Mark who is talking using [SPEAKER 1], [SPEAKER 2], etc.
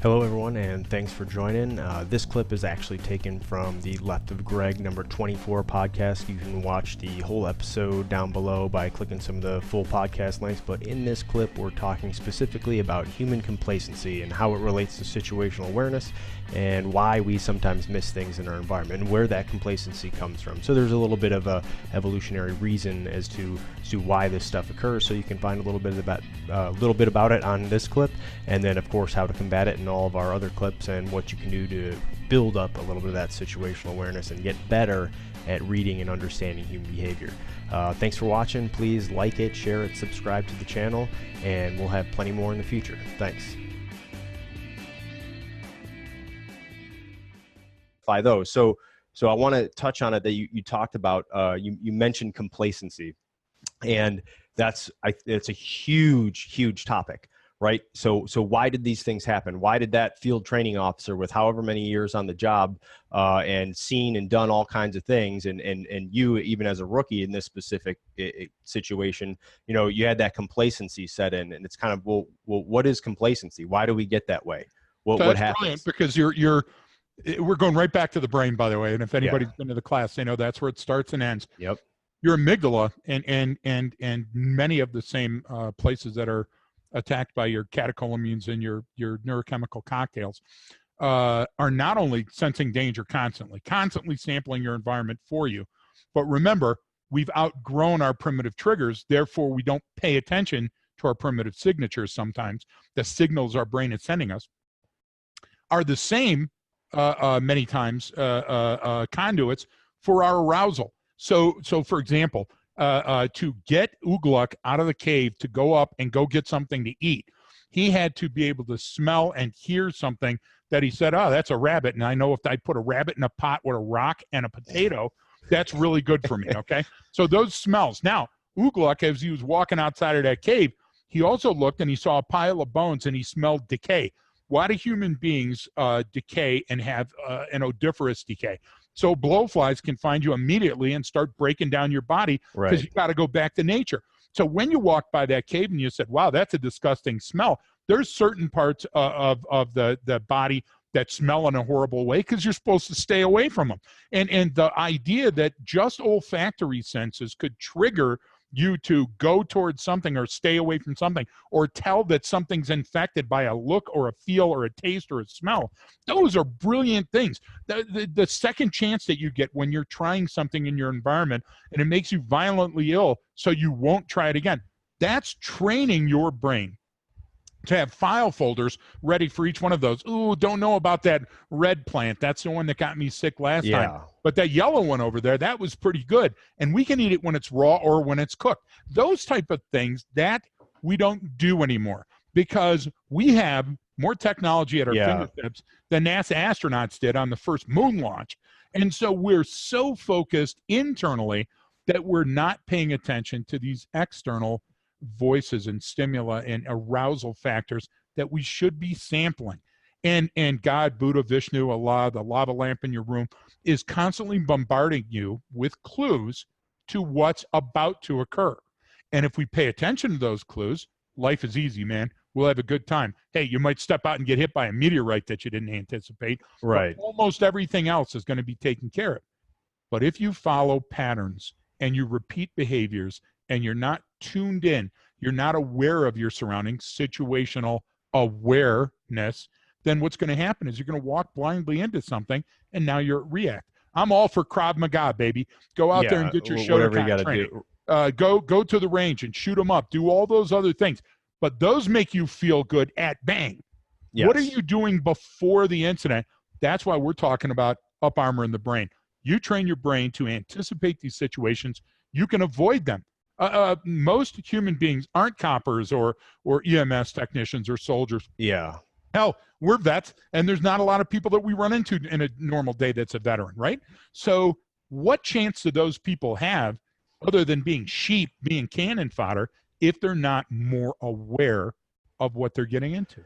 [SPEAKER 1] Hello everyone, and thanks for joining. This clip is actually taken from the Left of Greg number 24 podcast. You can watch the whole episode down below by clicking some of the full podcast links, but in this clip we're talking specifically about human complacency and how it relates to situational awareness and why we sometimes miss things in our environment and where that complacency comes from. So there's a little bit of a evolutionary reason as to why this stuff occurs, so you can find a little bit about it on this clip, and then of course how to combat it in all of our other clips and what you can do to build up a little bit of that situational awareness and get better at reading and understanding human behavior. Thanks for watching. Please like it, share it, subscribe to the channel, and we'll have plenty more in the future. Thanks. By those. So I want to touch on it that you talked about. You mentioned complacency, and it's a huge topic, right? So why did these things happen? Why did that field training officer with however many years on the job and seen and done all kinds of things, and you, even as a rookie in this specific situation, you had that complacency set in, and it's kind of, well, what is complacency? Why do we get that way? What happens? Brilliant,
[SPEAKER 2] because we're going right back to the brain, by the way. And if anybody's been to the class, they know that's where it starts and ends.
[SPEAKER 1] Yep.
[SPEAKER 2] Your amygdala and many of the same places that are attacked by your catecholamines and your neurochemical cocktails are not only sensing danger constantly sampling your environment for you, but remember, we've outgrown our primitive triggers. Therefore, we don't pay attention to our primitive signatures. Sometimes the signals our brain is sending us are the same many times conduits for our arousal. So for example, to get Ugluk out of the cave to go up and go get something to eat, he had to be able to smell and hear something that he said, oh, that's a rabbit. And I know if I put a rabbit in a pot with a rock and a potato, that's really good for me, okay? So those smells. Now, Ugluk, as he was walking outside of that cave, he also looked and he saw a pile of bones and he smelled decay. Why do human beings decay and have an odoriferous decay? So blowflies can find you immediately and start breaking down your body because you got to go back to nature. So when you walk by that cave and you said, wow, that's a disgusting smell, there's certain parts of the body that smell in a horrible way because you're supposed to stay away from them. And the idea that just olfactory senses could trigger you to go towards something or stay away from something or tell that something's infected by a look or a feel or a taste or a smell, those are brilliant things. The second chance that you get when you're trying something in your environment and it makes you violently ill so you won't try it again, that's training your brain to have file folders ready for each one of those. Ooh, don't know about that red plant. That's the one that got me sick last time. But that yellow one over there, that was pretty good. And we can eat it when it's raw or when it's cooked. Those type of things that we don't do anymore because we have more technology at our fingertips than NASA astronauts did on the first moon launch. And so we're so focused internally that we're not paying attention to these external voices and stimuli and arousal factors that we should be sampling. And God, Buddha, Vishnu, Allah, the lava lamp in your room is constantly bombarding you with clues to what's about to occur. And if we pay attention to those clues, life is easy, man. We'll have a good time. Hey, you might step out and get hit by a meteorite that you didn't anticipate. Right. But almost everything else is going to be taken care of. But if you follow patterns and you repeat behaviors and you're not tuned in, you're not aware of your surroundings, situational awareness, then what's going to happen is you're going to walk blindly into something and now you're react. I'm all for Krav Maga, baby. Go out there and get your Shotokan training. Go to the range and shoot them up. Do all those other things. But those make you feel good at bang. Yes. What are you doing before the incident? That's why we're talking about up armor in the brain. You train your brain to anticipate these situations. You can avoid them. Most human beings aren't coppers or EMS technicians or soldiers.
[SPEAKER 1] Yeah.
[SPEAKER 2] Hell, we're vets, and there's not a lot of people that we run into in a normal day that's a veteran, right? So what chance do those people have, other than being sheep, being cannon fodder, if they're not more aware of what they're getting into?